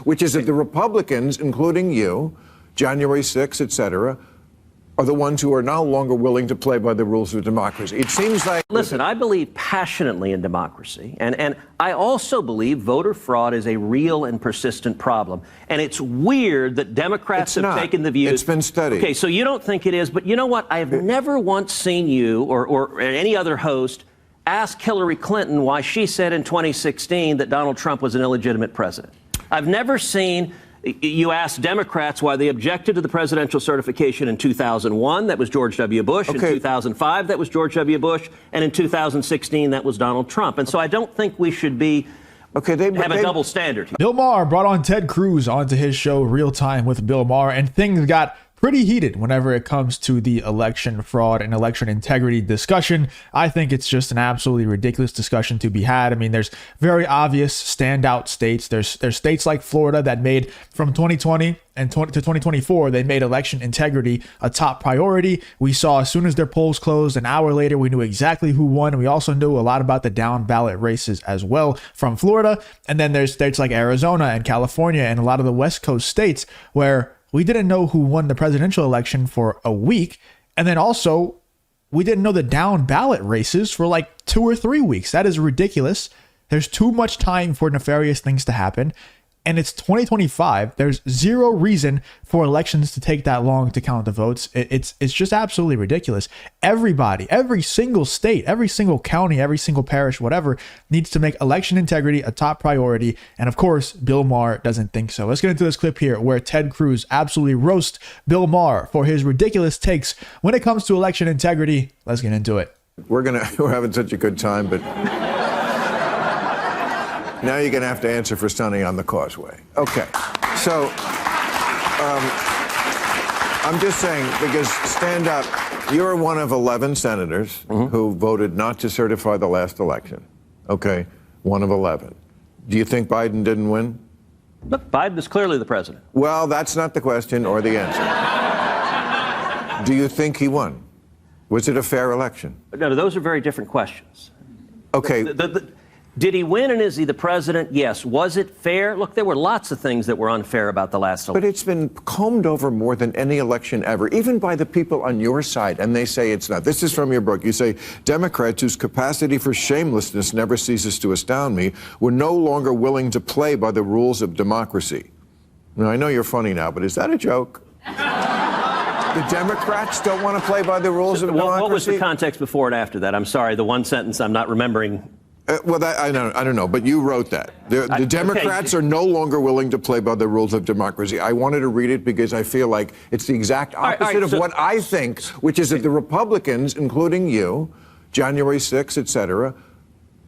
which is that the Republicans, including you, January 6th, et cetera, are the ones who are no longer willing to play by the rules of democracy. It seems like... Listen, I believe passionately in democracy, and I also believe voter fraud is a real and persistent problem. And it's weird that Democrats have taken the view... It's been studied. Okay, so you don't think it is, but you know what? I have never once seen you or any other host ask Hillary Clinton why she said in 2016 that Donald Trump was an illegitimate president. I've never seen... You asked Democrats why they objected to the presidential certification in 2001. That was George W. Bush. In 2005, that was George W. Bush. And in 2016, that was Donald Trump. And so I don't think we should be have a double standard here. Bill Maher brought on Ted Cruz onto his show Real Time with Bill Maher, and things got pretty heated whenever it comes to the election fraud and election integrity discussion. I think it's just an absolutely ridiculous discussion to be had. I mean, there's very obvious standout states. There's states like Florida that made from 2020 and to 2024, they made election integrity a top priority. We saw as soon as their polls closed, an hour later, we knew exactly who won. We also knew a lot about the down ballot races as well from Florida. And then there's states like Arizona and California and a lot of the West Coast states where we didn't know who won the presidential election for a week. And then also, we didn't know the down ballot races for like 2 or 3 weeks. That is ridiculous. There's too much time for nefarious things to happen. And it's 2025. There's zero reason for elections to take that long to count the votes. It's just absolutely ridiculous. Everybody, every single state, every single county, every single parish, whatever, needs to make election integrity a top priority. And of course, Bill Maher doesn't think so. Let's get into this clip here where Ted Cruz absolutely roasts Bill Maher for his ridiculous takes when it comes to election integrity. Let's get into it. We're having such a good time, but now you're going to have to answer for stunning on the causeway. Okay. So I'm just saying, because stand up, you're one of 11 senators who voted not to certify the last election. Okay. One of 11. Do you think Biden didn't win? Look, Biden is clearly the president. Well, that's not the question or the answer. Do you think he won? Was it a fair election? No, those are very different questions. Okay. Did he win and is he the president? Yes. Was it fair? Look, there were lots of things that were unfair about the last election. But it's been combed over more than any election ever, even by the people on your side, and they say it's not. This is from your book. You say, Democrats, whose capacity for shamelessness never ceases to astound me, were no longer willing to play by the rules of democracy. Now, I know you're funny now, but is that a joke? The Democrats don't want to play by the rules of democracy? What was the context before and after that? I'm sorry, the one sentence I'm not remembering. Well, I don't know, but you wrote that. The Democrats are no longer willing to play by the rules of democracy. I wanted to read it because I feel like it's the exact opposite of what I think, which is that the Republicans, including you, January 6th, et cetera,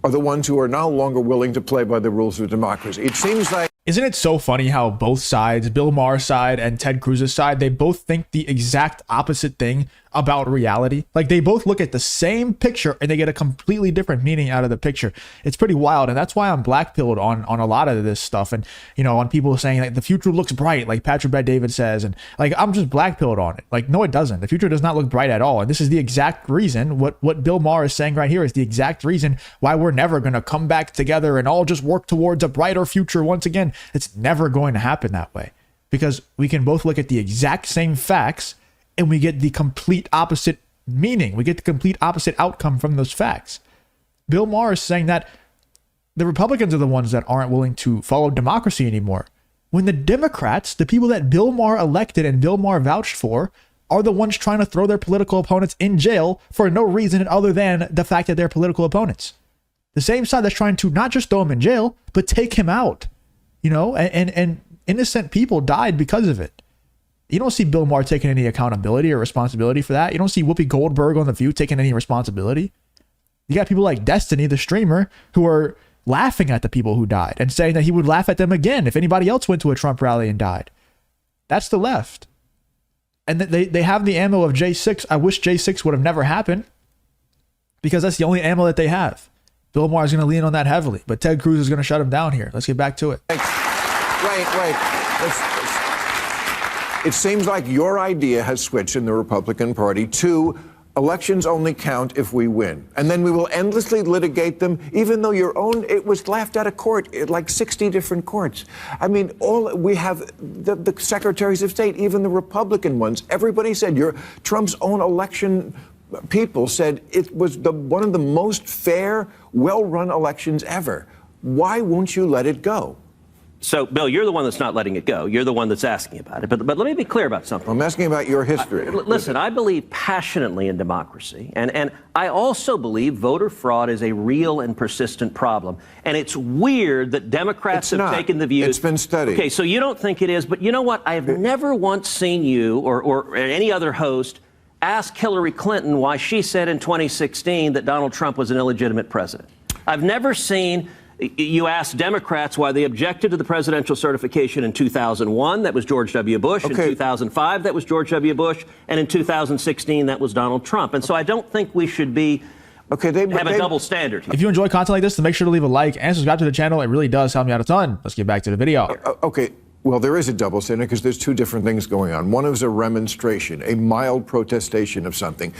are the ones who are no longer willing to play by the rules of democracy. It seems like... Isn't it so funny how both sides, Bill Maher's side and Ted Cruz's side, they both think the exact opposite thing about reality? Like, they both look at the same picture and they get a completely different meaning out of the picture. It's pretty wild. And that's why I'm blackpilled on a lot of this stuff. And, you know, on people saying like the future looks bright, like Patrick Bet David says, and like, I'm just blackpilled on it. Like, no, it doesn't. The future does not look bright at all. And this is the exact reason what Bill Maher is saying right here is the exact reason why we're never going to come back together and all just work towards a brighter future once again. It's never going to happen that way, because we can both look at the exact same facts and we get the complete opposite meaning. We get the complete opposite outcome from those facts. Bill Maher is saying that the Republicans are the ones that aren't willing to follow democracy anymore, when the Democrats, the people that Bill Maher elected and Bill Maher vouched for, are the ones trying to throw their political opponents in jail for no reason other than the fact that they're political opponents. The same side that's trying to not just throw him in jail, but take him out. You know, and innocent people died because of it. You don't see Bill Maher taking any accountability or responsibility for that. You don't see Whoopi Goldberg on The View taking any responsibility. You got people like Destiny, the streamer, who are laughing at the people who died and saying that he would laugh at them again if anybody else went to a Trump rally and died. That's the left. And they have the ammo of J6. I wish J6 would have never happened, because that's the only ammo that they have. Bill Maher is going to lean on that heavily, but Ted Cruz is going to shut him down here. Let's get back to it. Wait. It seems like your idea has switched in the Republican Party to Elections only count if we win. And then we will endlessly litigate them, even though it was laughed out of court at like 60 different courts. I mean, we have the secretaries of state, even the Republican ones, everybody said Trump's own election people said it was one of the most fair, well-run elections ever. Why won't you let it go? So, Bill, you're the one that's not letting it go. You're the one that's asking about it. But let me be clear about something. I'm asking about your history. Listen, I believe passionately in democracy. And I also believe voter fraud is a real and persistent problem. And it's weird that Democrats have taken the view. It's been studied. Okay, so you don't think it is. But you know what? I have never once seen you or any other host ask Hillary Clinton why she said in 2016 that Donald Trump was an illegitimate president. I've never seen you ask Democrats why they objected to the presidential certification in 2001. That was George W. Bush. Okay. In 2005, that was George W. Bush. And in 2016, that was Donald Trump. And so I don't think we should have a double standard here. If you enjoy content like this, then make sure to leave a like and subscribe to the channel. It really does help me out a ton. Let's get back to the video. Okay. Well, there is a double standard because there's two different things going on. One is a remonstration, a mild protestation of something.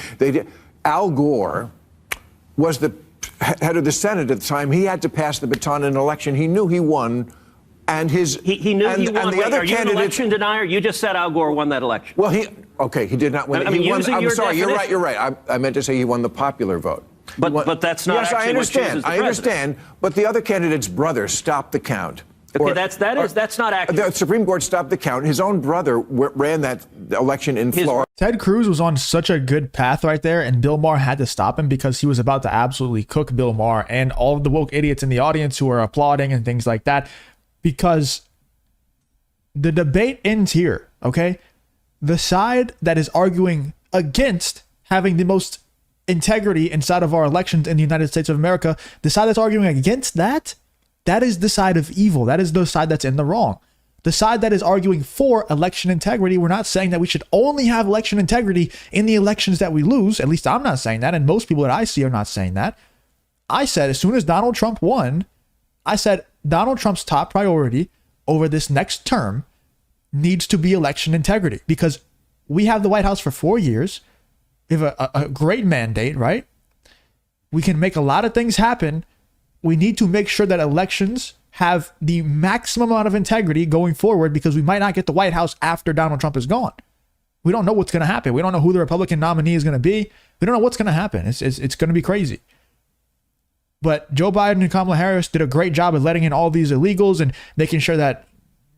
Al Gore was the head of the Senate at the time. He had to pass the baton in an election. He knew he won, and he knew he won. And the other candidates, are you an election denier? You just said Al Gore won that election. Well, he did not win. I mean, I'm sorry. Definition. You're right. I meant to say he won the popular vote. But that's not. Yes, actually I understand. What chooses the I understand. But the other candidate's brother stopped the count. Okay, that's not accurate. The Supreme Court stopped the count. His own brother ran that election in Florida. Ted Cruz was on such a good path right there, and Bill Maher had to stop him because he was about to absolutely cook Bill Maher and all of the woke idiots in the audience who are applauding and things like that, because the debate ends here, okay? The side that is arguing against having the most integrity inside of our elections in the United States of America, the side that's arguing against that is the side of evil. That is the side that's in the wrong. The side that is arguing for election integrity, we're not saying that we should only have election integrity in the elections that we lose. At least I'm not saying that, and most people that I see are not saying that. I said as soon as Donald Trump won, I said Donald Trump's top priority over this next term needs to be election integrity, because we have the White House for 4 years. We have a great mandate, right? We can make a lot of things happen. We need to make sure that elections have the maximum amount of integrity going forward, because we might not get the White House after Donald Trump is gone. We don't know what's going to happen. We don't know who the Republican nominee is going to be. We don't know what's going to happen. It's going to be crazy. But Joe Biden and Kamala Harris did a great job of letting in all these illegals and making sure that,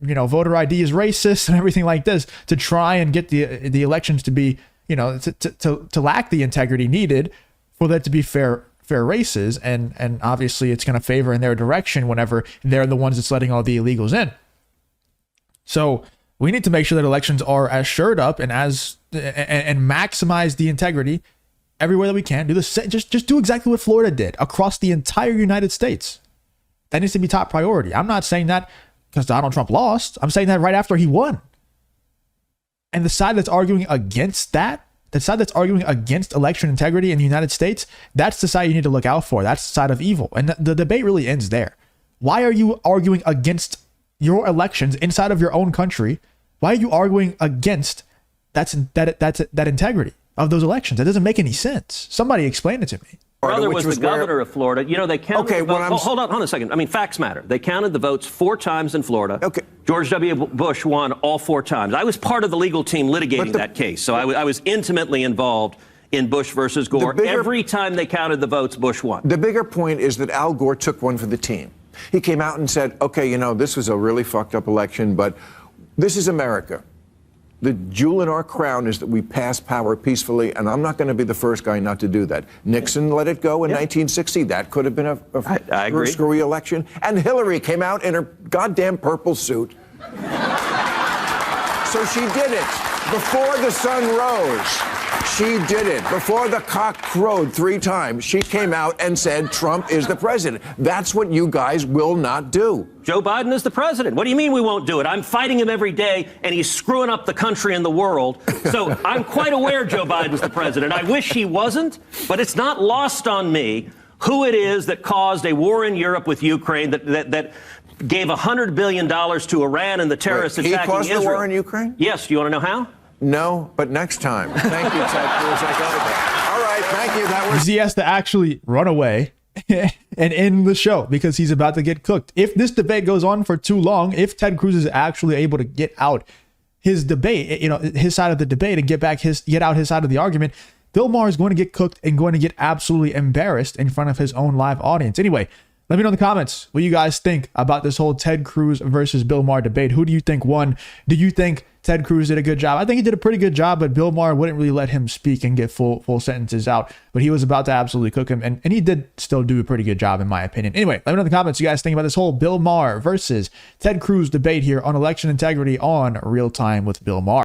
voter ID is racist and everything like this, to try and get the elections to be, to lack the integrity needed for that to be fair races, and obviously it's going to favor in their direction whenever they're the ones that's letting all the illegals in. So we need to make sure that elections are as shored up and maximize the integrity everywhere that we can. Do this, just do exactly what Florida did across the entire United States. That needs to be top priority. I'm not saying that because Donald Trump lost. I'm saying that right after he won. And the side that's arguing against that, the side that's arguing against election integrity in the United States, that's the side you need to look out for. That's the side of evil. And the debate really ends there. Why are you arguing against your elections inside of your own country? Why are you arguing against that integrity of those elections? That doesn't make any sense. Somebody explain it to me. Brother was the governor of Florida. They counted the votes. Hold on a second. I mean, facts matter. They counted the votes 4 times in Florida. Okay. George W. Bush won all 4 times. I was part of the legal team litigating that case, so I was intimately involved in Bush versus Gore. Every time they counted the votes, Bush won. The bigger point is that Al Gore took one for the team. He came out and said, okay, this was a really fucked up election, but this is America. The jewel in our crown is that we pass power peacefully, and I'm not going to be the first guy not to do that. Nixon let it go in 1960. That could have been a screwy election. And Hillary came out in her goddamn purple suit. So she did it. Before the sun rose, she did it. Before the cock crowed 3 times, she came out and said Trump is the president. That's what you guys will not do. Joe Biden is the president. What do you mean we won't do it? I'm fighting him every day, and he's screwing up the country and the world. So I'm quite aware Joe Biden's the president. I wish he wasn't, but it's not lost on me who it is that caused a war in Europe with Ukraine, that gave $100 billion to Iran and the terrorists attacking Israel. He caused the war in Ukraine? Yes. Do you want to know how? No, but next time. Thank you, Ted Cruz. I got it. that was he has to actually run away and end the show because he's about to get cooked. If this debate goes on for too long, if Ted Cruz is actually able to get out his debate, his side of the debate and get out his side of the argument, Bill Maher is going to get cooked and going to get absolutely embarrassed in front of his own live audience. Anyway, let me know in the comments what you guys think about this whole Ted Cruz versus Bill Maher debate. Who do you think won? Do you think Ted Cruz did a good job? I think he did a pretty good job, but Bill Maher wouldn't really let him speak and get full sentences out. But he was about to absolutely cook him, and he did still do a pretty good job, in my opinion. Anyway, let me know in the comments what you guys think about this whole Bill Maher versus Ted Cruz debate here on election integrity on Real Time with Bill Maher.